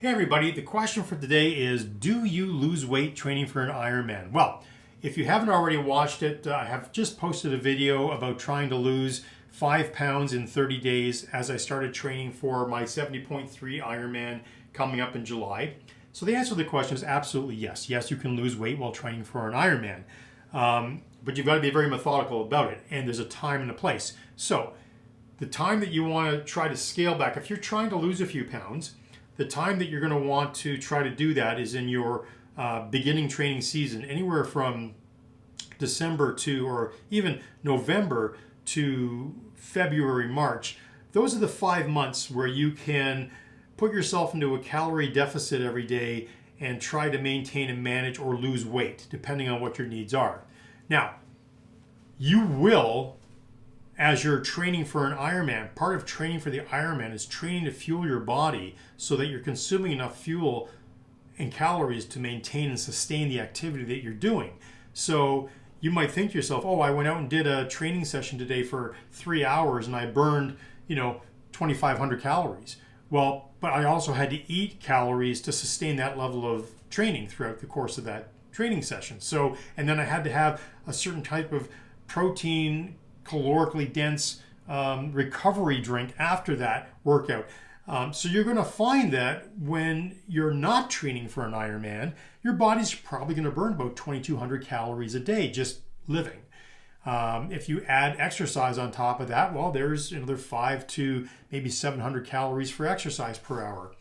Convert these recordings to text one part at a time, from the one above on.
Hey everybody, the question for today is, do you lose weight training for an Ironman? Well, if you haven't already watched it, I have just posted a video about trying to lose 5 pounds in 30 days as I started training for my 70.3 Ironman coming up in July. So the answer to the question is absolutely yes. Yes, you can lose weight while training for an Ironman. But you've got to be very methodical about it, and there's a time and a place. So the time that you want to try to scale back, if you're trying to lose a few pounds, the time that you're going to want to try to do that is in your beginning training season, anywhere from December to, or even November to February, March. Those are the 5 months where you can put yourself into a calorie deficit every day and try to maintain and manage or lose weight, depending on what your needs are. Now, you will, as you're training for an Ironman, part of training for the Ironman is training to fuel your body so that you're consuming enough fuel and calories to maintain and sustain the activity that you're doing. So you might think to yourself, oh, I went out and did a training session today for 3 hours and I burned, 2,500 calories. Well, but I also had to eat calories to sustain that level of training throughout the course of that training session. So, and then I had to have a certain type of protein, calorically dense recovery drink after that workout. So you're going to find that when you're not training for an Ironman, your body's probably going to burn about 2,200 calories a day just living. If you add exercise on top of that, well, there's another 5 to maybe 700 calories for exercise per hour.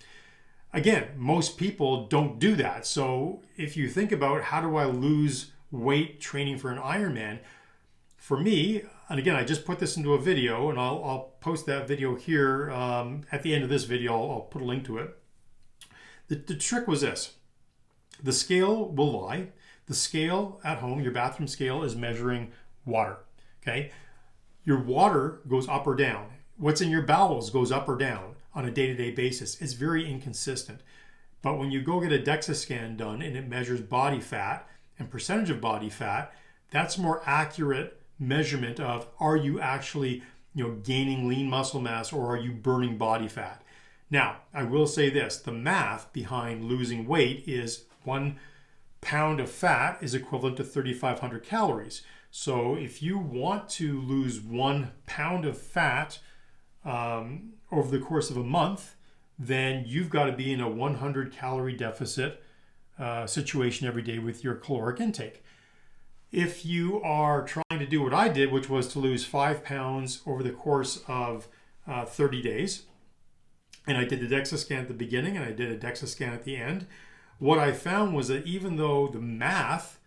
Again, most people don't do that. So if you think about how do I lose weight training for an Ironman, for me, and again, I just put this into a video, and I'll post that video here at the end of this video. I'll put a link to it. The trick was this. The scale will lie. The scale at home, your bathroom scale, is measuring water. Okay? Your water goes up or down. What's in your bowels goes up or down on a day-to-day basis. It's very inconsistent. But when you go get a DEXA scan done and it measures body fat and percentage of body fat, that's more accurate measurement of, are you actually gaining lean muscle mass or are you burning body fat? Now, I will say this, the math behind losing weight is 1 pound of fat is equivalent to 3,500 calories. So if you want to lose 1 pound of fat over the course of a month, then you've got to be in a 100 calorie deficit situation every day with your caloric intake. If you are trying to do what I did, which was to lose 5 pounds over the course of 30 days, and I did the DEXA scan at the beginning and I did a DEXA scan at the end, what I found was that even though the math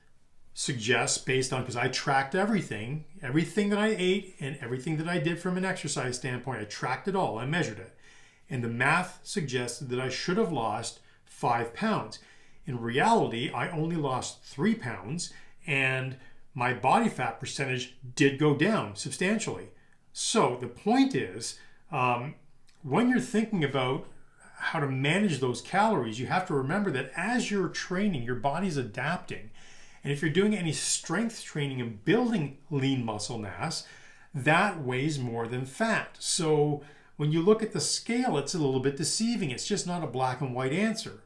suggests, based on, because I tracked everything that I ate and everything that I did from an exercise standpoint, I tracked it all, I measured it. And the math suggested that I should have lost 5 pounds. In reality, I only lost 3 pounds, and my body fat percentage did go down substantially. So the point is, when you're thinking about how to manage those calories, you have to remember that as you're training, your body's adapting. And if you're doing any strength training and building lean muscle mass, that weighs more than fat. So when you look at the scale, it's a little bit deceiving. It's just not a black and white answer.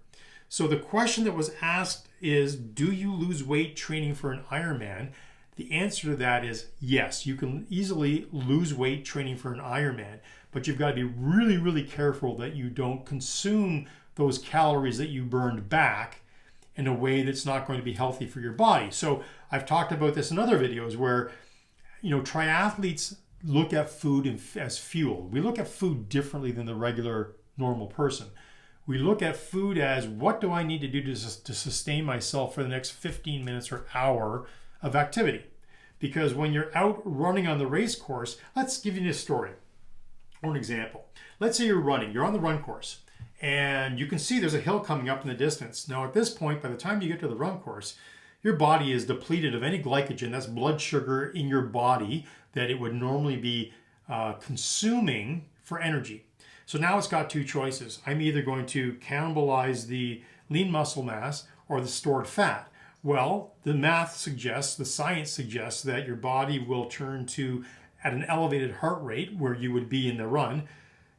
So the question that was asked is, do you lose weight training for an Ironman? The answer to that is yes. You can easily lose weight training for an Ironman, but you've got to be really, really careful that you don't consume those calories that you burned back in a way that's not going to be healthy for your body. So I've talked about this in other videos where, triathletes look at food as fuel. We look at food differently than the regular normal person. We look at food as, what do I need to do to sustain myself for the next 15 minutes or hour of activity? Because when you're out running on the race course, let's give you a story or an example. Let's say you're running, you're on the run course, and you can see there's a hill coming up in the distance. Now at this point, by the time you get to the run course, your body is depleted of any glycogen, that's blood sugar in your body that it would normally be consuming for energy. So now it's got two choices. I'm either going to cannibalize the lean muscle mass or the stored fat. Well, the math suggests, the science suggests that your body will turn to, at an elevated heart rate where you would be in the run,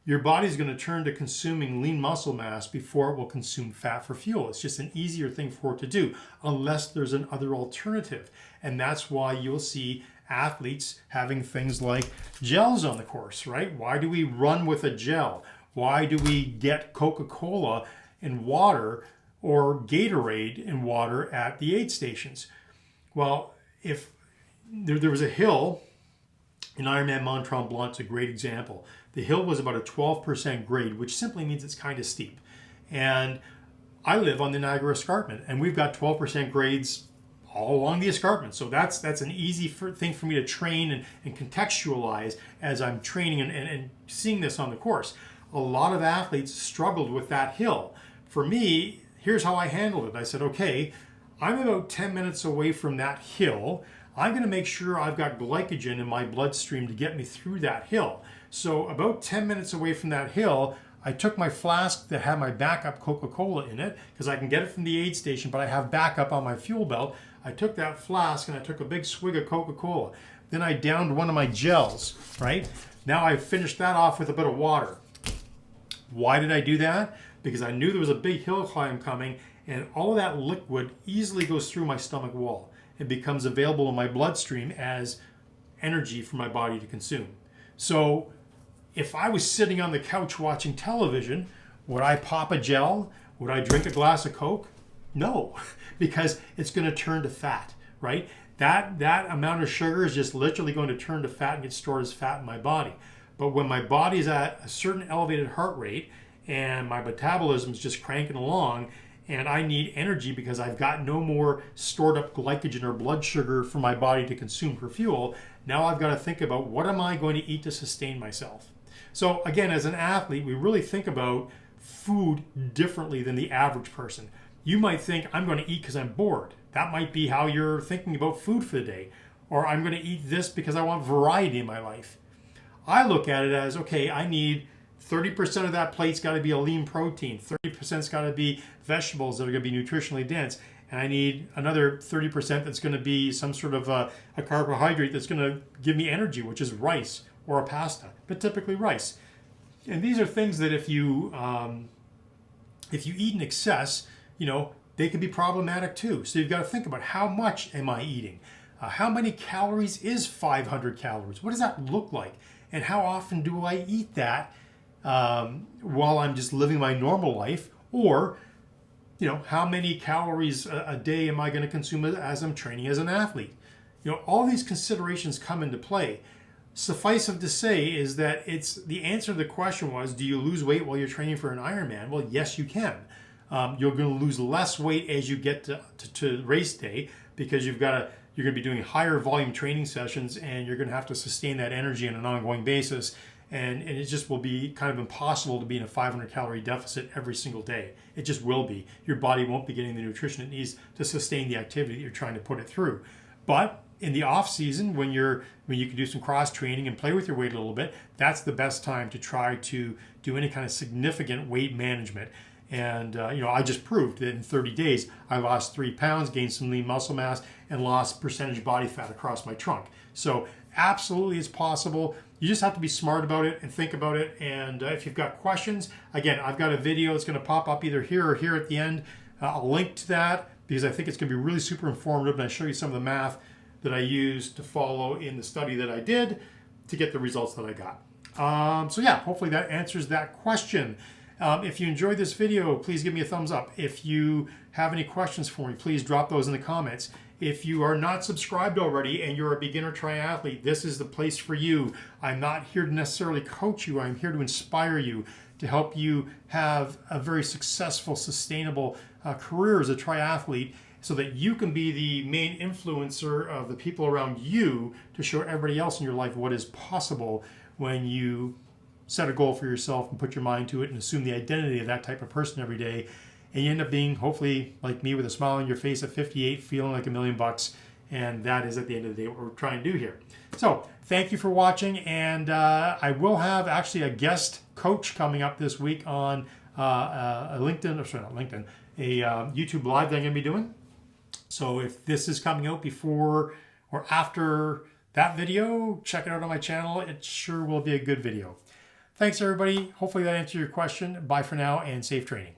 your body's going to turn to consuming lean muscle mass before it will consume fat for fuel. It's just an easier thing for it to do unless there's another alternative. And that's why you'll see athletes having things like gels on the course, right? Why do we run with a gel? Why do we get Coca-Cola and water or Gatorade and water at the aid stations? Well, if there was a hill in Ironman Mont Tremblant, it's a great example. The hill was about a 12% grade, which simply means it's kind of steep. And I live on the Niagara Escarpment, and we've got 12% grades all along the escarpment. So that's an easy thing for me to train and contextualize as I'm training and seeing this on the course. A lot of athletes struggled with that hill. For me, here's how I handled it. I said, okay, I'm about 10 minutes away from that hill. I'm going to make sure I've got glycogen in my bloodstream to get me through that hill. So about 10 minutes away from that hill, I took my flask that had my backup Coca-Cola in it, because I can get it from the aid station, but I have backup on my fuel belt. I took that flask and I took a big swig of Coca-Cola. Then I downed one of my gels, right? Now I finished that off with a bit of water. Why did I do that? Because I knew there was a big hill climb coming, and all of that liquid easily goes through my stomach wall. It becomes available in my bloodstream as energy for my body to consume. So if I was sitting on the couch watching television, would I pop a gel? Would I drink a glass of Coke? No, because it's going to turn to fat, right? That amount of sugar is just literally going to turn to fat and get stored as fat in my body. But when my body's at a certain elevated heart rate and my metabolism is just cranking along, and I need energy because I've got no more stored up glycogen or blood sugar for my body to consume for fuel, now I've got to think about, what am I going to eat to sustain myself? So again, as an athlete, we really think about food differently than the average person. You might think, I'm going to eat because I'm bored. That might be how you're thinking about food for the day. Or I'm going to eat this because I want variety in my life. I look at it as, okay, I need 30% of that plate's got to be a lean protein. 30%'s got to be vegetables that are going to be nutritionally dense. And I need another 30% that's going to be some sort of a carbohydrate that's going to give me energy, which is rice or a pasta, but typically rice. And these are things that if you eat in excess, they can be problematic too. So you've got to think about, how much am I eating? How many calories is 500 calories? What does that look like? And how often do I eat that while I'm just living my normal life? Or, how many calories a day am I going to consume as I'm training as an athlete? All these considerations come into play. Suffice it to say is that the answer to the question was, do you lose weight while you're training for an Ironman? Well, yes, you can. You're going to lose less weight as you get to race day, because you're going to be doing higher volume training sessions, and you're going to have to sustain that energy on an ongoing basis. And it just will be kind of impossible to be in a 500 calorie deficit every single day. It just will be. Your body won't be getting the nutrition it needs to sustain the activity that you're trying to put it through. But in the off season, when you can do some cross training and play with your weight a little bit, that's the best time to try to do any kind of significant weight management. And I just proved that in 30 days I lost 3 pounds, gained some lean muscle mass, and lost percentage body fat across my trunk. So absolutely it's possible. You just have to be smart about it and think about it. And if you've got questions, again, I've got a video that's going to pop up either here or here at the end. I'll link to that because I think it's going to be really super informative, and I show you some of the math that I used to follow in the study that I did to get the results that I got. So yeah, hopefully that answers that question. If you enjoyed this video, please give me a thumbs up. If you have any questions for me, please drop those in the comments. If you are not subscribed already and you're a beginner triathlete, this is the place for you. I'm not here to necessarily coach you. I'm here to inspire you, to help you have a very successful, sustainable career as a triathlete, so that you can be the main influencer of the people around you to show everybody else in your life what is possible when you set a goal for yourself and put your mind to it and assume the identity of that type of person every day. And you end up being, hopefully, like me, with a smile on your face at 58, feeling like $1 million. And that is, at the end of the day, what we're trying to do here. So thank you for watching. And I will have actually a guest coach coming up this week on a YouTube Live that I'm going to be doing. So if this is coming out before or after that video, check it out on my channel. It sure will be a good video. Thanks, everybody. Hopefully that answered your question. Bye for now and safe training.